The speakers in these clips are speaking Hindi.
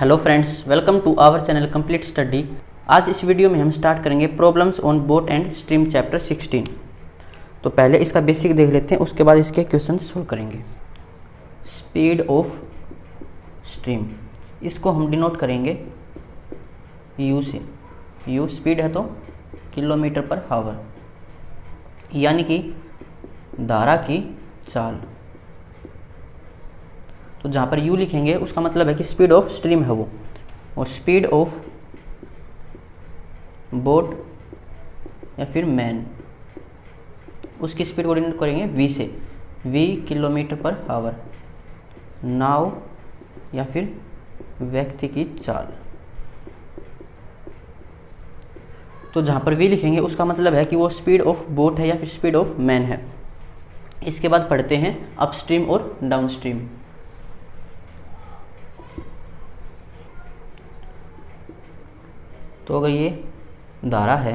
Hello friends, welcome to our channel complete study. आज इस वीडियो में हम स्टार्ट करेंगे problems on boat and stream chapter 16। तो पहले इसका बेसिक देख लेते हैं, उसके बाद इसके क्वेश्चन सोल्व करेंगे। स्पीड ऑफ स्ट्रीम, इसको हम डिनोट करेंगे यू से। यू स्पीड है तो किलोमीटर पर हावर, यानी कि धारा की चाल। तो जहाँ पर u लिखेंगे उसका मतलब है कि स्पीड ऑफ स्ट्रीम है वो, और स्पीड ऑफ बोट या फिर मैन, उसकी स्पीड को डिनोट करेंगे v से। v किलोमीटर पर हावर, नाव या फिर व्यक्ति की चाल। तो जहाँ पर v लिखेंगे उसका मतलब है कि वो स्पीड ऑफ बोट है या फिर स्पीड ऑफ मैन है। इसके बाद पढ़ते हैं अपस्ट्रीम और डाउनस्ट्रीम। तो अगर ये धारा है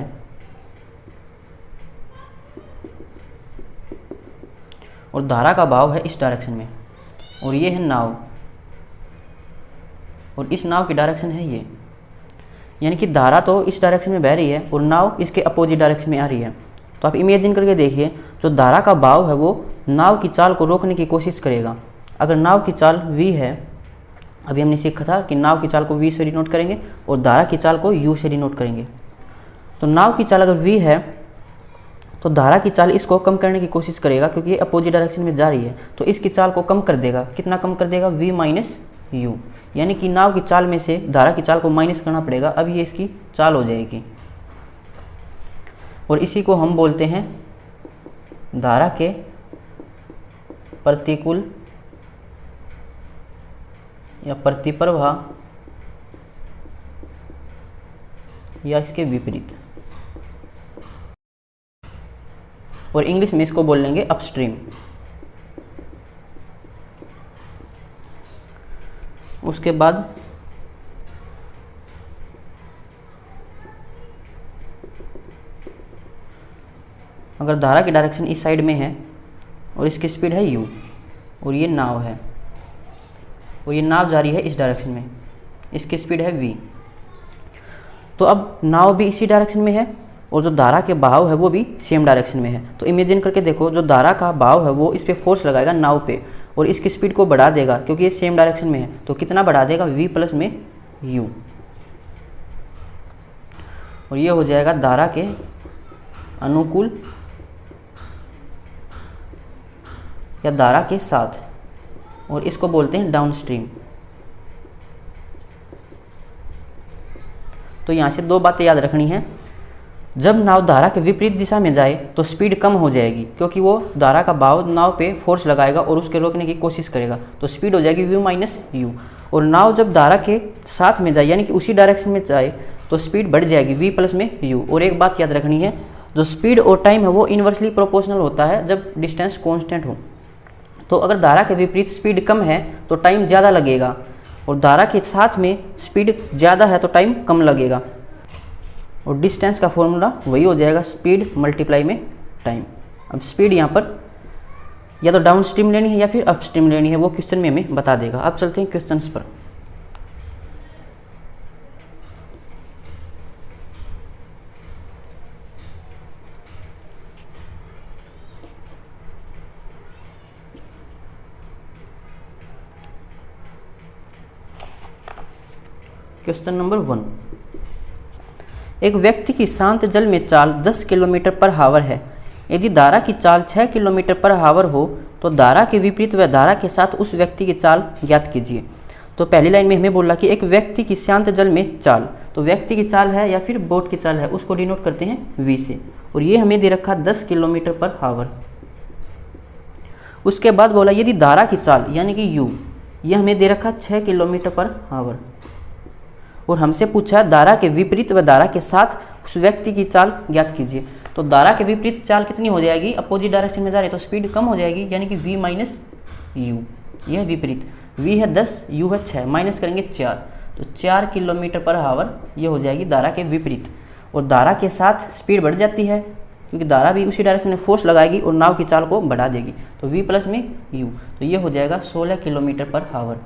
और धारा का बहाव है इस डायरेक्शन में, और ये है नाव और इस नाव की डायरेक्शन है ये, यानी कि धारा तो इस डायरेक्शन में बह रही है और नाव इसके अपोजिट डायरेक्शन में आ रही है। तो आप इमेजिन करके देखिए, जो धारा का बहाव है वो नाव की चाल को रोकने की कोशिश करेगा। अगर नाव की चाल v है, अभी हमने सीखा था कि नाव की चाल को v से डिनोट करेंगे और धारा की चाल को u से डिनोट करेंगे। तो नाव की चाल अगर v है तो धारा की चाल इसको कम करने की कोशिश करेगा, क्योंकि ये अपोजिट डायरेक्शन में जा रही है। तो इसकी चाल को कम कर देगा। कितना कम कर देगा? v माइनस यू, यानी कि नाव की चाल में से धारा की चाल को माइनस करना पड़ेगा। अब ये इसकी चाल हो जाएगी, और इसी को हम बोलते हैं धारा के प्रतिकूल या प्रतिप्रवाह या इसके विपरीत, और इंग्लिश में इसको बोल लेंगे अपस्ट्रीम। उसके बाद अगर धारा की डायरेक्शन इस साइड में है और इसकी स्पीड है u, और ये नाव है और ये नाव जा रही है इस डायरेक्शन में, इसकी स्पीड है v। तो अब नाव भी इसी डायरेक्शन में है और जो धारा के बहाव है वो भी सेम डायरेक्शन में है। तो इमेजिन करके देखो, जो धारा का बहाव है वो इस पे फोर्स लगाएगा नाव पे और इसकी स्पीड को बढ़ा देगा, क्योंकि ये सेम डायरेक्शन में है। तो कितना बढ़ा देगा? v प्लस में u, और ये हो जाएगा धारा के अनुकूल या धारा के साथ, और इसको बोलते हैं डाउनस्ट्रीम। तो यहाँ से दो बातें याद रखनी है। जब नाव धारा के विपरीत दिशा में जाए तो स्पीड कम हो जाएगी, क्योंकि वो धारा का बहाव नाव पे फोर्स लगाएगा और उसके रोकने की कोशिश करेगा। तो स्पीड हो जाएगी v माइनस यू। और नाव जब धारा के साथ में जाए, यानी कि उसी डायरेक्शन में जाए, तो स्पीड बढ़ जाएगी v प्लस में u। और एक बात याद रखनी है, जो स्पीड और टाइम है वो इन्वर्सली प्रोपोर्शनल होता है जब डिस्टेंस कॉन्स्टेंट हो। तो अगर धारा के विपरीत स्पीड कम है तो टाइम ज़्यादा लगेगा, और धारा के साथ में स्पीड ज़्यादा है तो टाइम कम लगेगा। और डिस्टेंस का फॉर्मूला वही हो जाएगा, स्पीड मल्टीप्लाई में टाइम। अब स्पीड यहाँ पर या तो डाउन स्ट्रीम लेनी है या फिर अप स्ट्रीम लेनी है, वो क्वेश्चन में हमें बता देगा। अब चलते हैं क्वेश्चंस पर। क्वेश्चन नंबर 1, एक व्यक्ति की शांत जल में चाल 10 किलोमीटर पर हावर है। यदि धारा की चाल 6 किलोमीटर पर हावर हो तो धारा के विपरीत व धारा के साथ उस व्यक्ति की चाल ज्ञात कीजिए। तो पहली लाइन में हमें बोला कि एक व्यक्ति की शांत जल में चाल, तो व्यक्ति की चाल है या फिर बोट की चाल है, उसको डिनोट करते हैं v से, और ये हमें दे रखा 10 किलोमीटर पर हावर। उसके बाद बोला यदि धारा की चाल यानी कि u, ये हमें दे रखा 6 किलोमीटर पर हावर, और हमसे पूछा धारा के विपरीत व धारा के साथ उस व्यक्ति की चाल ज्ञात कीजिए। तो धारा के विपरीत चाल कितनी हो जाएगी? अपोजिट डायरेक्शन में जा रही है तो स्पीड कम हो जाएगी, यानी कि v माइनस यू। यह विपरीत, v है 10, u है 6, माइनस करेंगे 4, तो 4 किलोमीटर पर हावर ये हो जाएगी धारा के विपरीत। और धारा के साथ स्पीड बढ़ जाती है, क्योंकि धारा भी उसी डायरेक्शन में फोर्स लगाएगी और नाव की चाल को बढ़ा देगी। तो v प्लस में u, तो ये हो जाएगा 16 किलोमीटर पर आवर।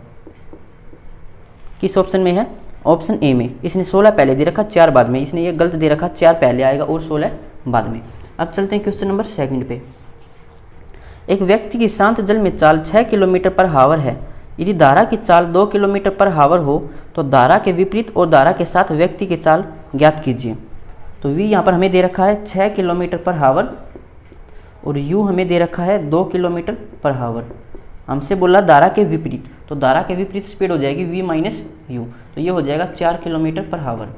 किस ऑप्शन में है? ऑप्शन ए में। इसने 16 पहले दे रखा, 4 बाद में। इसने ये गलत दे रखा, 4 पहले आएगा और 16 बाद में। अब चलते हैं क्वेश्चन नंबर 2 पे। एक व्यक्ति की शांत जल में चाल 6 किलोमीटर पर हावर है। यदि धारा की चाल 2 किलोमीटर पर हावर हो तो धारा के विपरीत और धारा के साथ व्यक्ति की चाल ज्ञात कीजिए। तो v यहाँ पर हमें दे रखा है 6 किलोमीटर पर हावर और u हमें दे रखा है 2 किलोमीटर पर हावर। हमसे बोला धारा के विपरीत, तो धारा के विपरीत स्पीड हो जाएगी v माइनस यू, तो ये हो जाएगा 4 किलोमीटर पर हावर।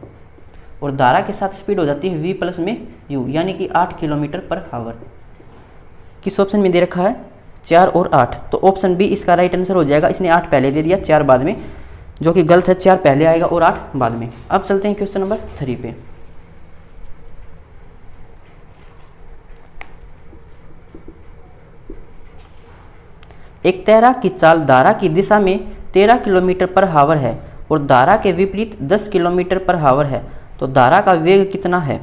और धारा के साथ स्पीड हो जाती है v प्लस में u, यानी कि 8 किलोमीटर पर हावर। किस ऑप्शन में दे रखा है? 4 और 8, तो ऑप्शन बी इसका राइट आंसर हो जाएगा। इसने 8 पहले दे दिया, 4 बाद में, जो कि गलत है। 4 पहले आएगा और 8 बाद में। अब चलते हैं क्वेश्चन नंबर 3 पे। एक तैराक की चाल धारा की दिशा में 13 किलोमीटर पर हावर है और धारा के विपरीत 10 किलोमीटर पर हावर है, तो धारा का वेग कितना है?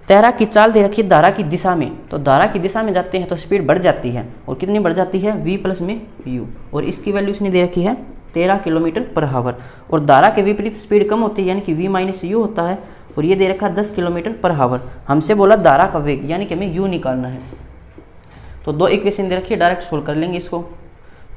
तैराक की चाल दे रखी है धारा की दिशा में, तो धारा की दिशा में जाते हैं तो स्पीड बढ़ जाती है। और कितनी बढ़ जाती है? v प्लस में u, और इसकी वैल्यू इसने दे रखी है 13 किलोमीटर पर हावर। और धारा के विपरीत स्पीड कम होती है, यानी कि v माइनस यू होता है। और ये दे रखा 10 किलोमीटर पर हावर। हमसे बोला धारा का वेग, यानी कि हमें u निकालना है। तो 2 इक्वेशन दे रखी है, डायरेक्ट सोल्व कर लेंगे इसको।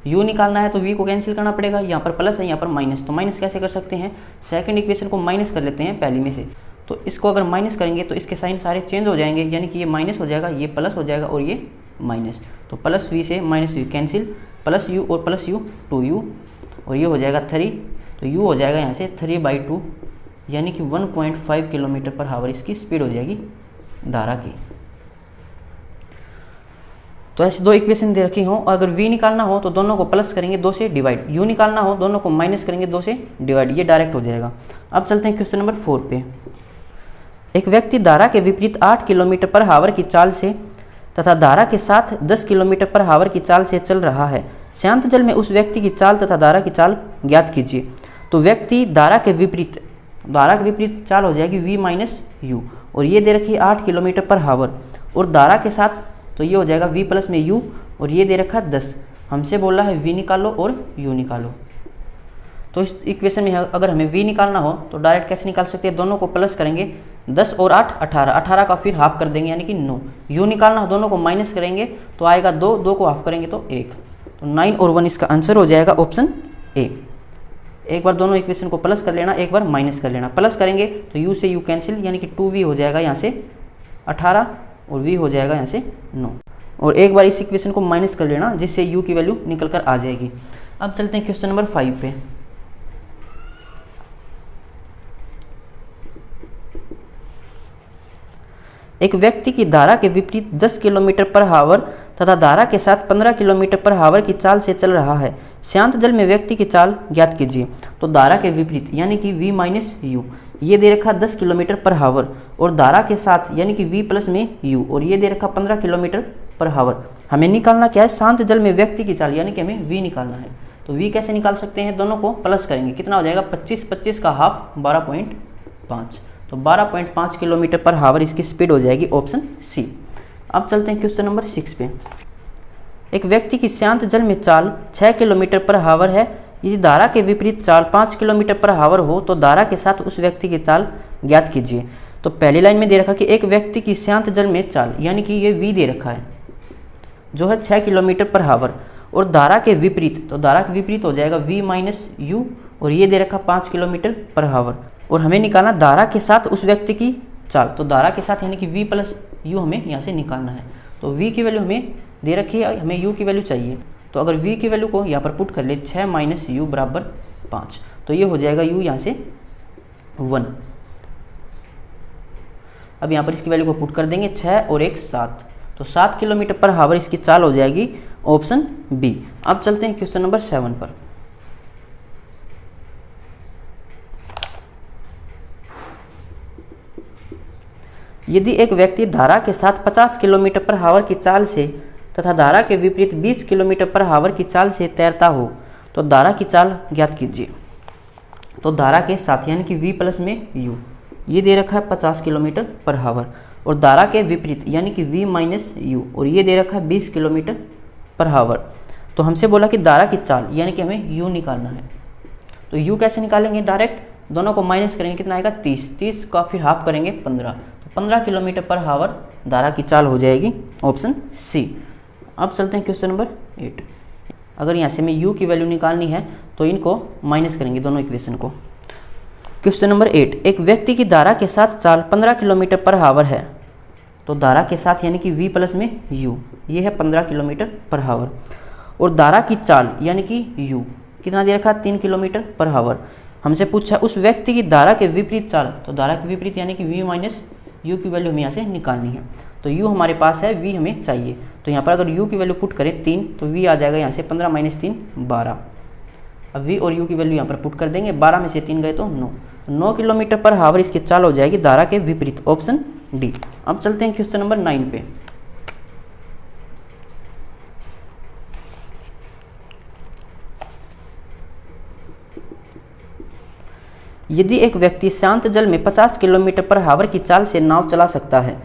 u निकालना है तो v को कैंसिल करना पड़ेगा, यहाँ पर प्लस है, यहाँ पर माइनस। तो माइनस कैसे कर सकते हैं? सेकंड इक्वेशन को माइनस कर लेते हैं पहली में से। तो इसको अगर माइनस करेंगे तो इसके साइन सारे चेंज हो जाएंगे, यानी कि ये माइनस हो जाएगा, ये प्लस हो जाएगा और ये माइनस। तो प्लस v से minus v cancel, plus u और प्लस u 2u, और ये हो जाएगा 3। तो u हो जाएगा यहाँ से 3/2, यानी कि 1.5 किलोमीटर पर हावर इसकी स्पीड हो जाएगी धारा की। तो ऐसे 2 इक्वेशन दे रखी हों, और अगर v निकालना हो तो दोनों को प्लस करेंगे 2 से डिवाइड, u निकालना हो दोनों को माइनस करेंगे 2 से डिवाइड, ये डायरेक्ट हो जाएगा। अब चलते हैं क्वेश्चन नंबर 4 पे। एक व्यक्ति धारा के विपरीत 8 किलोमीटर पर हावर की चाल से तथा धारा के साथ 10 किलोमीटर पर हावर की चाल से चल रहा है। शांत जल में उस व्यक्ति की चाल तथा धारा की चाल ज्ञात कीजिए। तो व्यक्ति धारा के विपरीत चाल हो जाएगी v माइनस यू, और ये दे रखी है 8 किलोमीटर पर हावर। और धारा के साथ तो ये हो जाएगा v प्लस में u, और ये दे रखा 10। हमसे बोला है v निकालो और u निकालो। तो इस इक्वेशन में अगर हमें v निकालना हो तो डायरेक्ट कैसे निकाल सकते हैं? दोनों को प्लस करेंगे, 10 और 8 18, 18 का फिर हाफ कर देंगे, यानी कि 9। u निकालना हो दोनों को माइनस करेंगे तो आएगा 2, 2 को हाफ करेंगे तो 1। तो 9 और 1 इसका आंसर हो जाएगा ऑप्शन ए। एक बार दोनों इक्वेशन को प्लस कर लेना, एक बार माइनस कर लेना। प्लस करेंगे तो u से u कैंसिल, यानी कि 2v हो जाएगा यहाँ से 18 और v हो जाएगा यहाँ से 9। और एक बार इस इक्वेशन को माइनस कर लेना, जिससे u की वैल्यू निकल कर आ जाएगी। अब चलते हैं क्वेश्चन नंबर 5 पे। एक व्यक्ति की धारा के विपरीत 10 किलोमीटर पर हावर तथा धारा के साथ 15 किलोमीटर पर हावर की चाल से चल रहा है। शांत जल में व्यक्ति की चाल ज्ञात कीजिए। तो धारा के विपरीत यानी कि v माइनस यू, ये दे रखा 10 किलोमीटर पर हावर, और धारा के साथ यानी कि v प्लस में u, और ये दे रखा 15 किलोमीटर पर हावर। हमें निकालना क्या है? शांत जल में व्यक्ति की चाल, यानी कि हमें v निकालना है। तो v कैसे निकाल सकते हैं? दोनों को प्लस करेंगे, कितना हो जाएगा? 25, 25 का हाफ 12.5, तो 12.5 किलोमीटर पर हावर इसकी स्पीड हो जाएगी ऑप्शन सी। अब चलते हैं क्वेश्चन नंबर 6 पे। एक व्यक्ति की शांत जल में चाल 6 किलोमीटर पर हावर है। यदि धारा के विपरीत चाल 5 किलोमीटर पर हावर हो तो धारा के साथ उस व्यक्ति की चाल ज्ञात कीजिए। तो पहली लाइन में दे रखा कि एक व्यक्ति की शांत जल में चाल, यानी कि ये v दे रखा है जो है 6 किलोमीटर पर हावर, और धारा के विपरीत, तो धारा के विपरीत हो जाएगा v माइनस यू, और ये दे रखा 5 किलोमीटर पर हावर। और हमें निकालना धारा के साथ उस व्यक्ति की चाल, तो धारा के साथ यानी कि v प्लस यू हमें यहाँ से निकालना है। तो v की वैल्यू हमें दे रखी है, हमें u की वैल्यू चाहिए। तो अगर v की वैल्यू को यहाँ पर पुट कर ले 6 माइनस यू बराबर 5, तो ये हो जाएगा u यहाँ से 1। अब यहाँ पर इसकी वैल्यू को पुट कर देंगे, 6 और 1 7, तो 7 किलोमीटर पर हावर इसकी चाल हो जाएगी ऑप्शन बी। अब चलते हैं क्वेश्चन नंबर 7 पर। यदि एक व्यक्ति धारा के साथ 50 किलोमीटर पर हावर की चाल से तथा धारा के विपरीत 20 किलोमीटर पर हावर की चाल से तैरता हो तो धारा की चाल ज्ञात कीजिए। तो धारा के साथ यानी कि v प्लस में u, ये दे रखा है 50 किलोमीटर पर हावर, और धारा के विपरीत यानी कि v माइनस यू, और ये दे रखा है 20 किलोमीटर पर हावर। तो हमसे बोला कि धारा की चाल यानी कि हमें u निकालना है। तो u कैसे निकालेंगे, डायरेक्ट दोनों को माइनस करेंगे, कितना आएगा 30, 30 का फिर हाफ करेंगे 15, तो 15 किलोमीटर पर हावर धारा की चाल हो जाएगी, ऑप्शन सी। अब चलते हैं क्वेश्चन नंबर 8। अगर यहाँ से हमें u की वैल्यू निकालनी है तो इनको माइनस करेंगे दोनों इक्वेशन को। क्वेश्चन नंबर 8, एक व्यक्ति की धारा के साथ चाल 15 किलोमीटर पर हावर है, तो धारा के साथ यानी कि v प्लस में u, ये है 15 किलोमीटर पर हावर, और धारा की चाल यानी कि u कितना दे रखा, 3 किलोमीटर पर हावर। हमसे पूछा उस व्यक्ति की धारा के विपरीत चाल, तो धारा के विपरीत यानी कि v माइनस u की वैल्यू हमें यहाँ से निकालनी है। तो u हमारे पास है, v हमें चाहिए, तो यहाँ पर अगर u की वैल्यू पुट करें 3, तो v आ जाएगा यहाँ से 15 माइनस 3 12। अब v और u की वैल्यू यहाँ पर पुट कर देंगे, 12 में से 3 गए तो 9 किलोमीटर पर हावर इसकी चाल हो जाएगी धारा के विपरीत, ऑप्शन डी। अब चलते हैं क्वेश्चन नंबर 9 पे। यदि एक व्यक्ति शांत जल में 50 किलोमीटर पर हावर की चाल से नाव चला सकता है,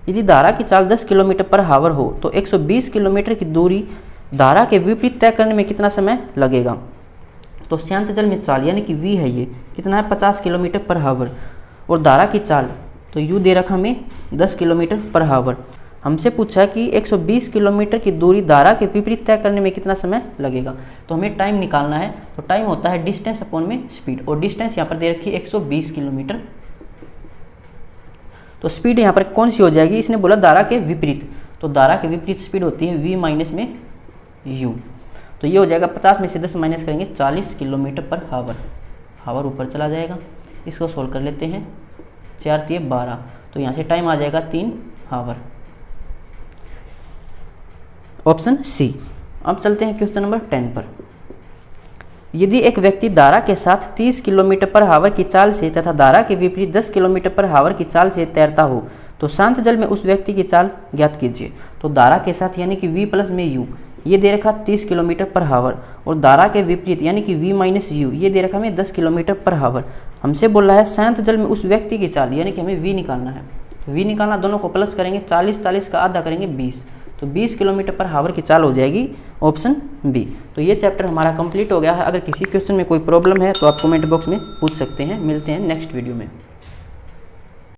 यदि धारा की चाल 10 किलोमीटर पर हावर हो तो 120 किलोमीटर की दूरी धारा के विपरीत तय करने में कितना समय लगेगा। तो शांत जल में चाल यानी कि v है, ये कितना है 50 किलोमीटर पर हावर, और धारा की चाल तो u दे रखा हमें 10 किलोमीटर पर हावर। हमसे पूछा कि 120 किलोमीटर की दूरी धारा के विपरीत तय करने में कितना समय लगेगा। तो हमें टाइम निकालना है, तो टाइम होता है डिस्टेंस अपॉन में स्पीड, और डिस्टेंस यहाँ पर दे रखी है 120 किलोमीटर। तो स्पीड यहाँ पर कौन सी हो जाएगी, इसने बोला धारा के विपरीत, तो धारा के विपरीत स्पीड होती है v माइनस में u, तो ये हो जाएगा 50 में से 10 माइनस करेंगे 40 किलोमीटर पर हावर, हावर ऊपर चला जाएगा। इसको सोल्व कर लेते हैं, 4 3 12, तो यहाँ से टाइम आ जाएगा 3 हावर, ऑप्शन सी। अब चलते हैं क्वेश्चन नंबर 10 पर। यदि एक व्यक्ति धारा के साथ 30 किलोमीटर पर हावर की चाल से तथा धारा के विपरीत 10 किलोमीटर पर हावर की चाल से तैरता हो तो शांत जल में उस व्यक्ति की चाल ज्ञात कीजिए। तो धारा के साथ यानी कि v प्लस में u, ये दे रखा 30 किलोमीटर पर हावर, और धारा के विपरीत यानी कि v माइनस u, ये दे रखा हमें 10 किलोमीटर पर हावर। हमसे बोल रहा है शांत जल में उस व्यक्ति की चाल, यानी कि हमें v निकालना है। तो v निकालना, दोनों को प्लस करेंगे, 40 40 का आधा करेंगे 20, तो 20 किलोमीटर पर हावर की चाल हो जाएगी, ऑप्शन बी। तो ये चैप्टर हमारा कंप्लीट हो गया है। अगर किसी क्वेश्चन में कोई प्रॉब्लम है तो आप कमेंट बॉक्स में पूछ सकते हैं। मिलते हैं नेक्स्ट वीडियो में।